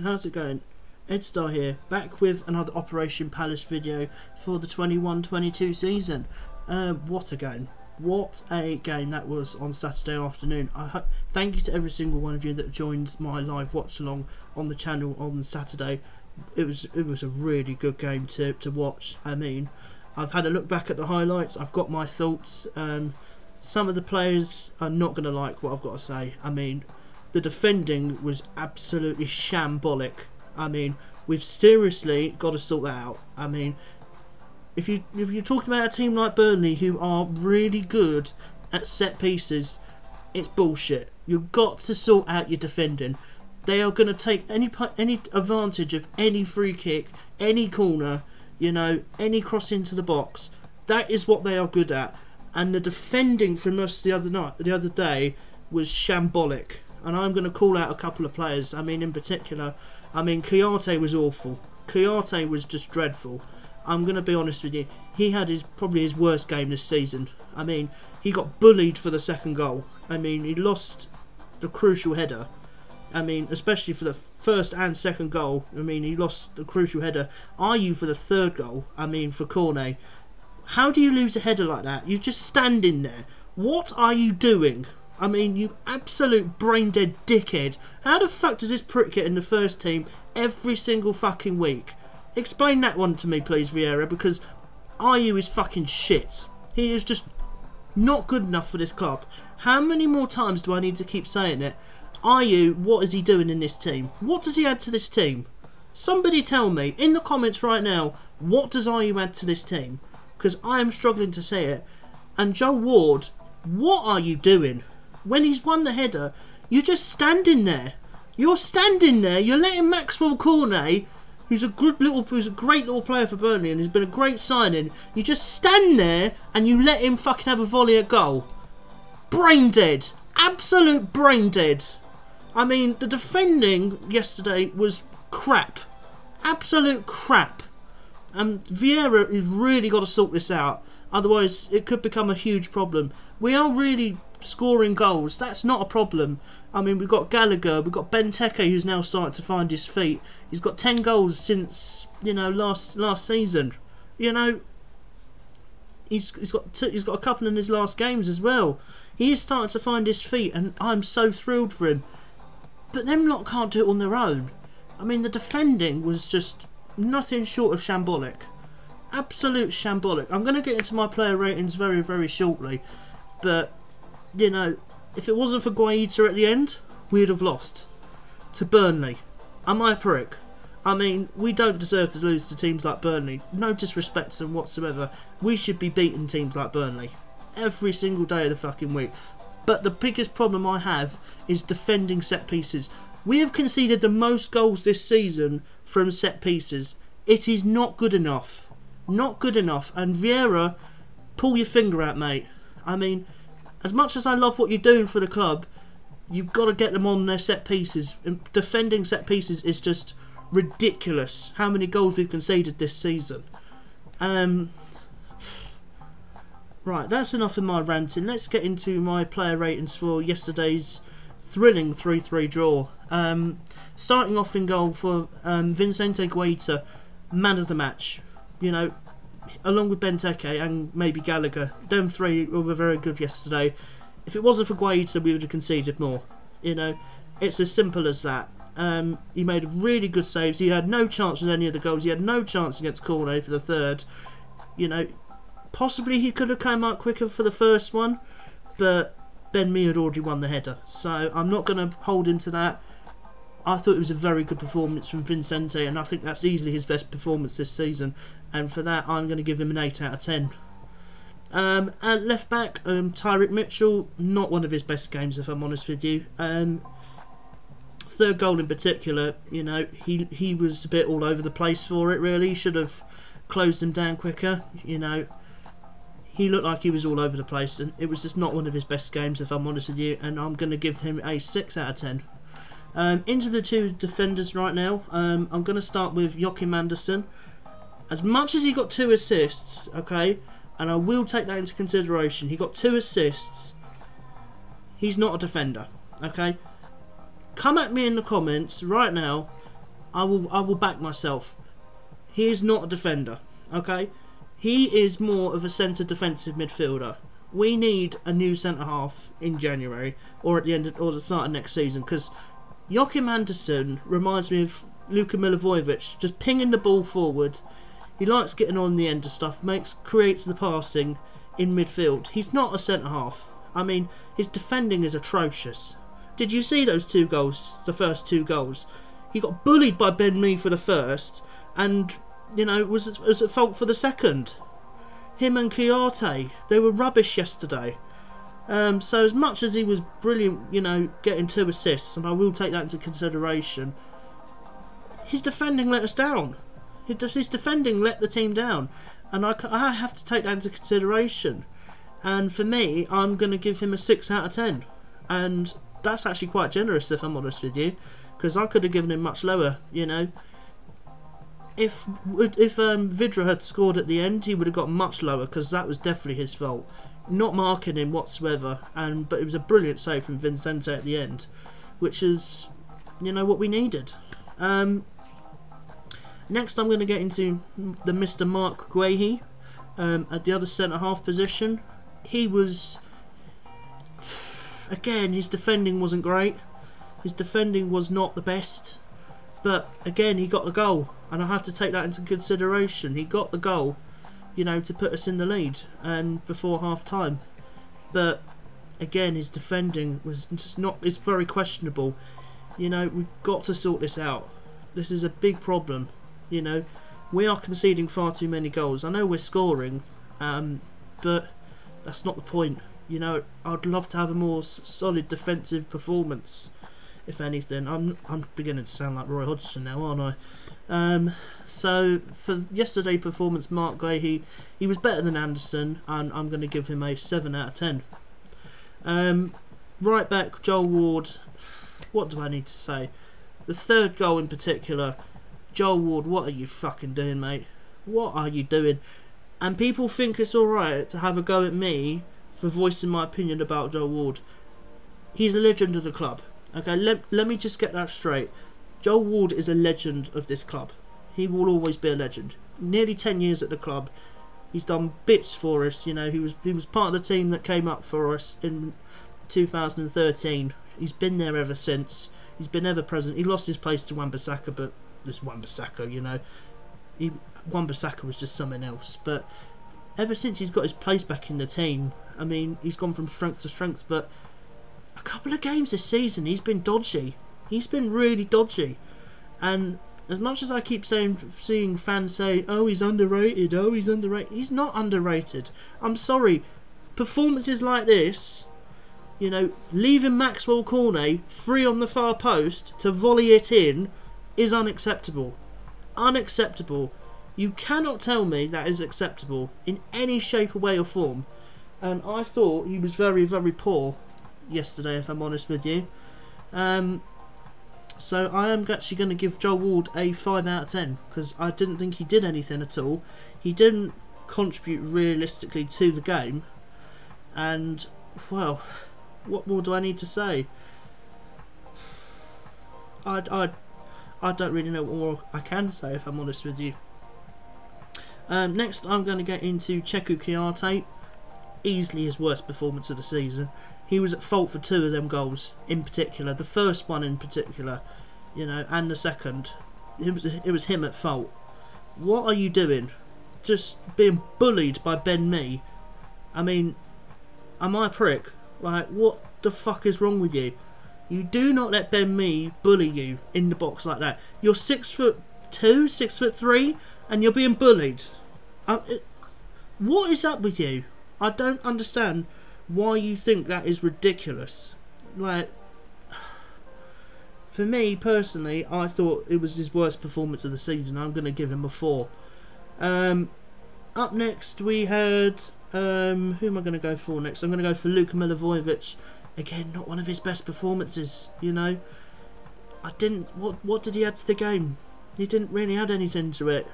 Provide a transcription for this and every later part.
how's it going? Ed Star here, back with another Operation Palace video for the 21-22 season. What a game. What a game that was on Saturday afternoon. Thank you to every single one of you that joined my live watch along on the channel on Saturday. It was a really good game to watch. I mean, I've had a look back at the highlights, I've got my thoughts. Some of the players are not going to like what I've got to say. I mean, the defending was absolutely shambolic. I mean, we've seriously got to sort that out. I mean, if you're talking about a team like Burnley who are really good at set pieces, it's bullshit. You've got to sort out your defending. They are going to take any advantage of any free kick, any corner, you know, any cross into the box. That is what they are good at. And the defending from us the other day was shambolic. And I'm going to call out a couple of players. I mean, in particular, I mean, Kouyaté was awful. Kouyaté was just dreadful. I'm going to be honest with you. He had probably his worst game this season. I mean, he got bullied for the second goal. I mean, he lost the crucial header. I mean, especially for the first and second goal. I mean, he lost the crucial header. Are you for the third goal? I mean, for Cornet. How do you lose a header like that? You're just standing there. What are you doing? I mean, you absolute brain-dead dickhead. How the fuck does this prick get in the first team every single fucking week? Explain that one to me, please, Vieira, because Ayew is fucking shit. He is just not good enough for this club. How many more times do I need to keep saying it? Ayew, what is he doing in this team? What does he add to this team? Somebody tell me, in the comments right now, what does Ayew add to this team? Because I am struggling to say it. And Joe Ward, what are you doing? When he's won the header, you're just standing there. You're standing there. You're letting Maxwell Cornet, who's a great little player for Burnley and has been a great signing. You just stand there and you let him fucking have a volley at goal. Brain dead. Absolute brain dead. I mean, the defending yesterday was crap. Absolute crap. And Vieira has really got to sort this out. Otherwise, it could become a huge problem. We are really scoring goals. That's not a problem. I mean, we've got Gallagher, we've got Benteke, who's now starting to find his feet. He's got 10 goals since, you know, last season. You know, he's got a couple in his last games as well. He is starting to find his feet, and I'm so thrilled for him. But them lot can't do it on their own. I mean, the defending was just nothing short of shambolic. Absolute shambolic. I'm going to get into my player ratings very, very shortly. But, you know, if it wasn't for Guaita at the end, we'd have lost to Burnley. Am I a prick? I mean, we don't deserve to lose to teams like Burnley. No disrespect to them whatsoever. We should be beating teams like Burnley every single day of the fucking week. But the biggest problem I have is defending set pieces. We have conceded the most goals this season from set pieces. It is not good enough. Not good enough. And Vieira, pull your finger out, mate. I mean, as much as I love what you're doing for the club, you've got to get them on their set pieces. And defending set pieces is just ridiculous. How many goals we've conceded this season. Right, that's enough of my ranting. Let's get into my player ratings for yesterday's thrilling 3-3 draw. Starting off in goal for Vicente Guaita, man of the match. You know, along with Benteke and maybe Gallagher. Them three were very good yesterday. If it wasn't for Guaita, we would have conceded more. You know, it's as simple as that. He made really good saves. He had no chance with any of the goals. He had no chance against Cornet for the third. You know, possibly he could have come out quicker for the first one, but Ben Mee had already won the header. So I'm not going to hold him to that. I thought it was a very good performance from Vicente, and I think that's easily his best performance this season. And for that, I'm going to give him an 8 out of 10. At left back, Tyrick Mitchell, not one of his best games, if I'm honest with you. Third goal in particular, you know, he was a bit all over the place for it, really. He should have closed him down quicker, you know. He looked like he was all over the place, and it was just not one of his best games, if I'm honest with you. And I'm going to give him a 6 out of 10. Into the two defenders right now. I'm going to start with Joachim Anderson. As much as he got 2 assists, okay, and I will take that into consideration, he got 2 assists, he's not a defender, okay? Come at me in the comments right now I will back myself. He is not a defender, okay? He is more of a centre defensive midfielder. We need a new centre half in January or at the end of, or the start of next season, because Joachim Anderson reminds me of Luka Milivojevic, just pinging the ball forward. He likes getting on the end of stuff, creates the passing in midfield. He's not a centre half. I mean, his defending is atrocious. Did you see those 2 goals, the first 2 goals? He got bullied by Benteke for the first, and, you know, was at fault for the second. Him and Chiarte, they were rubbish yesterday. So as much as he was brilliant, you know, getting 2 assists, and I will take that into consideration, his defending let us down. His defending let the team down, and I have to take that into consideration. And for me, I'm going to give him a 6 out of 10, and that's actually quite generous, if I'm honest with you, because I could have given him much lower. You know, if Vidra had scored at the end, he would have got much lower, because that was definitely his fault. Not marking him whatsoever, but it was a brilliant save from Vincente at the end, which is, you know, what we needed. Next, I'm going to get into the Mr. Mark Guehi at the other centre half position. He was, again, his defending wasn't great. His defending was not the best, but again, he got the goal, and I have to take that into consideration. He got the goal, you know, to put us in the lead and before half time. But again, his defending was just not. It's very questionable. You know, we've got to sort this out. This is a big problem. You know, we are conceding far too many goals. I know we're scoring, but that's not the point. You know, I'd love to have a more solid defensive performance, if anything. I'm beginning to sound like Roy Hodgson now, aren't I? So for yesterday's performance, Mark Gray, he was better than Anderson, and I'm going to give him a 7 out of 10. Right back, Joel Ward. What do I need to say? The third goal in particular, Joel Ward, what are you fucking doing, mate? What are you doing? And people think it's alright to have a go at me for voicing my opinion about Joel Ward. He's a legend of the club. Okay, let me just get that straight. Joel Ward is a legend of this club. He will always be a legend. Nearly 10 years at the club. He's done bits for us. You know, he was part of the team that came up for us in 2013. He's been there ever since. He's been ever present. He lost his place to Wan-Bissaka, but this Wan-Bissaka, you know, Wan-Bissaka was just something else. But ever since he's got his place back in the team, I mean, he's gone from strength to strength. But a couple of games this season, he's been dodgy. He's been really dodgy. And as much as I keep seeing fans say, oh, he's underrated, oh, he's underrated, he's not underrated. I'm sorry. Performances like this, you know, leaving Maxwell Cornet free on the far post to volley it in is unacceptable. Unacceptable. You cannot tell me that is acceptable in any shape or way or form. And I thought he was very, very poor yesterday, if I'm honest with you. So I am actually going to give Joel Ward a 5 out of 10, because I didn't think he did anything at all. He didn't contribute realistically to the game. And, well, what more do I need to say? I don't really know what more I can say, if I'm honest with you. Next, I'm going to get into Cheku Chiarte. Easily his worst performance of the season. He was at fault for 2 of them goals in particular. The first one in particular, you know, and the second. It was him at fault. What are you doing? Just being bullied by Ben Mee. I mean, am I a prick? Like, what the fuck is wrong with you? You do not let Ben Mee bully you in the box like that. You're 6'2", 6'3", and you're being bullied. What is up with you? I don't understand why you think that is ridiculous. Like, for me personally, I thought it was his worst performance of the season. I'm going to give him a 4. Up next we had who am I going to go for next? I'm going to go for Luka Milivojevic. Again, not one of his best performances. You know, what did he add to the game? He didn't really add anything to it.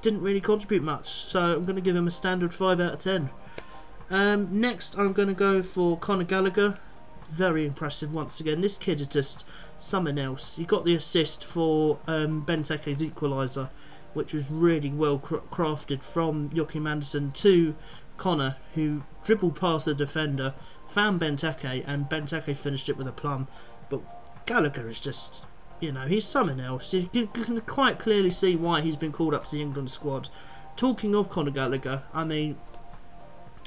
Didn't really contribute much, so I'm going to give him a standard 5 out of 10. Next, I'm going to go for Conor Gallagher. Very impressive once again. This kid is just something else. He got the assist for Benteke's equaliser, which was really well crafted from Joachim Anderson to Conor, who dribbled past the defender, found Benteke, and Benteke finished it with a plum. But Gallagher is just, you know, he's something else. You can quite clearly see why he's been called up to the England squad. Talking of Conor Gallagher, I mean,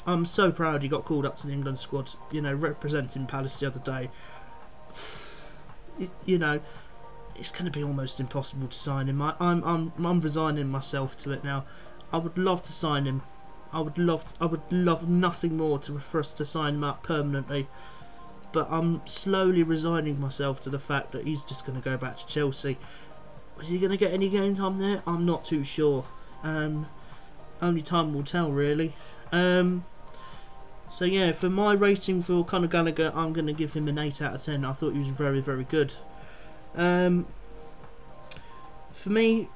I'm so proud he got called up to the England squad, you know, representing Palace the other day. You know, it's going to be almost impossible to sign him. I'm resigning myself to it now. I would love to sign him. I would love nothing more for us to sign him up permanently. But I'm slowly resigning myself to the fact that he's just going to go back to Chelsea. Is he going to get any game time there? I'm not too sure. Only time will tell, really. So yeah, for my rating for Conor Gallagher, I'm going to give him an 8 out of 10. I thought he was very, very good. For me,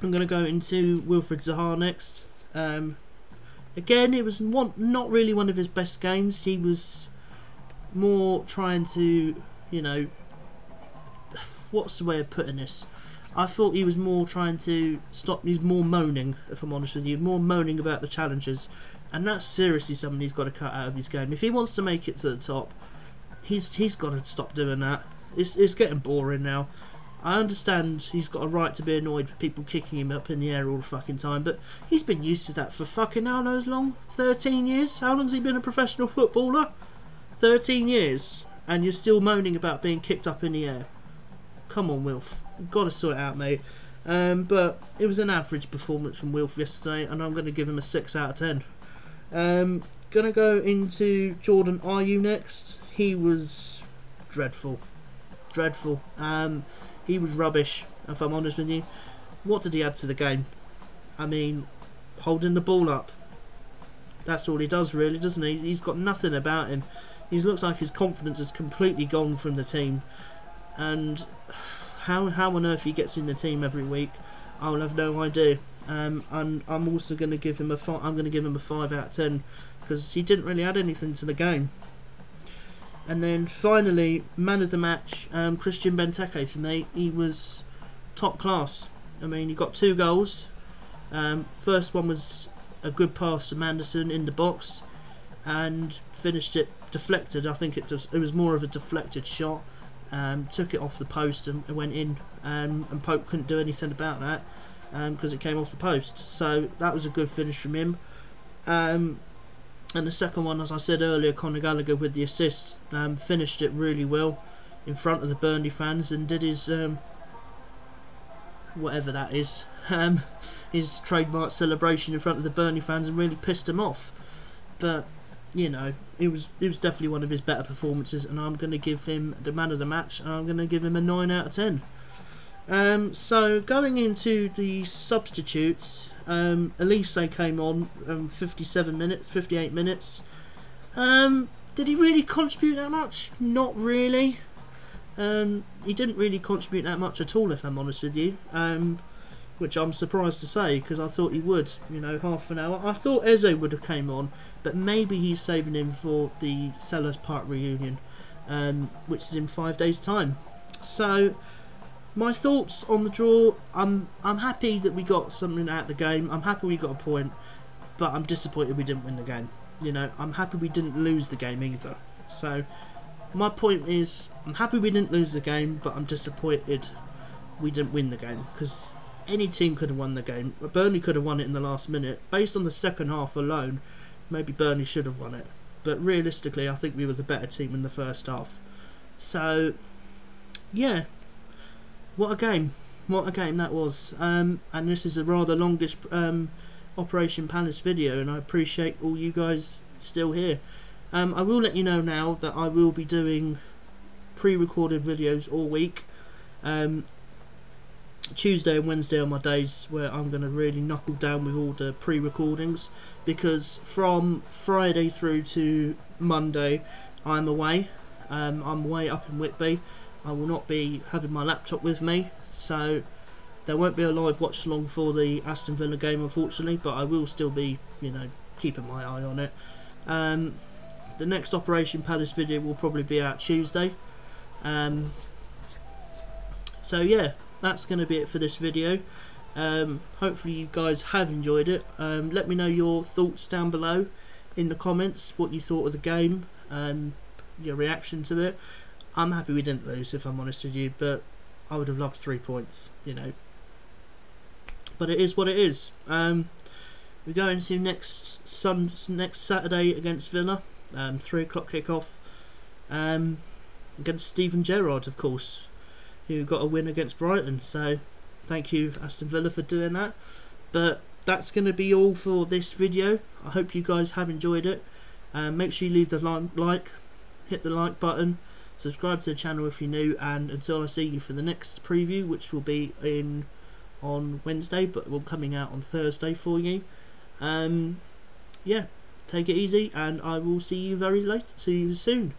I'm going to go into Wilfred Zaha next. Again, it was not really one of his best games. He was more trying to, you know, what's the way of putting this? I thought he was more trying to stop. He's more moaning, if I'm honest with you, more moaning about the challenges, and that's seriously something he's got to cut out of his game. If he wants to make it to the top, he's got to stop doing that. It's getting boring now. I understand he's got a right to be annoyed with people kicking him up in the air all the fucking time, but he's been used to that for fucking how knows long? 13 years? How long's he been a professional footballer? 13 years, and you're still moaning about being kicked up in the air. Come on, Wilf. You've got to sort it out, mate. But it was an average performance from Wilf yesterday, and I'm going to give him a 6 out of 10. Going to go into Jordan Ayew next. He was dreadful. Dreadful. He was rubbish, if I'm honest with you. What did he add to the game? I mean, holding the ball up. That's all he does, really, doesn't he? He's got nothing about him. He looks like his confidence has completely gone from the team. And how on earth he gets in the team every week, I'll have no idea. And I'm also going to give him a 5. I'm going to give him a 5 out of 10 because he didn't really add anything to the game. And then finally, man of the match, Christian Benteke for me. He was top class. I mean, he got 2 goals. First one was a good pass from Anderson in the box, and finished it deflected. I think it was more of a deflected shot. Took it off the post and went in, and Pope couldn't do anything about that because it came off the post. So that was a good finish from him. And the second one, as I said earlier, Conor Gallagher with the assist, finished it really well in front of the Burnley fans and did his whatever that is, his trademark celebration in front of the Burnley fans and really pissed them off. But you know, it was definitely one of his better performances, and I'm going to give him the man of the match, and I'm going to give him a 9 out of 10. So going into the substitutes, Elise came on 58 minutes. Did he really contribute that much? Not really. He didn't really contribute that much at all, if I'm honest with you. Which I'm surprised to say, because I thought he would. You know, half an hour. I thought Eze would have came on, but maybe he's saving him for the Sellers Park reunion, which is in 5 days' time. So, my thoughts on the draw. I'm happy that we got something out of the game. I'm happy we got a point, but I'm disappointed we didn't win the game. You know, I'm happy we didn't lose the game either. So, my point is, I'm happy we didn't lose the game, but I'm disappointed we didn't win the game, because any team could have won the game. Burnley could have won it in the last minute. Based on the second half alone, maybe Burnley should have won it. But realistically, I think we were the better team in the first half. So, yeah. What a game. What a game that was. And this is a rather longish Operation Palace video, and I appreciate all you guys still here. I will let you know now that I will be doing pre-recorded videos all week. Tuesday and Wednesday are my days where I'm going to really knuckle down with all the pre-recordings, because from Friday through to Monday I'm away. I'm away up in Whitby. I will not be having my laptop with me, so there won't be a live watch along for the Aston Villa game, unfortunately, but I will still be, you know, keeping my eye on it. The next Operation Palace video will probably be out Tuesday. So yeah, that's going to be it for this video. Hopefully you guys have enjoyed it. Let me know your thoughts down below in the comments, what you thought of the game, your reaction to it. I'm happy we didn't lose, if I'm honest with you, but I would have loved 3 points, you know. But it is what it is. We go into next Saturday against Villa, 3 o'clock kickoff, against Steven Gerrard, of course, who got a win against Brighton. So thank you, Aston Villa, for doing that. But that's going to be all for this video. I hope you guys have enjoyed it. Make sure you leave the like, hit the like button, subscribe to the channel if you're new, and until I see you for the next preview, which will be on Wednesday, but will coming out on Thursday for you. Yeah, take it easy, and I will see you see you soon.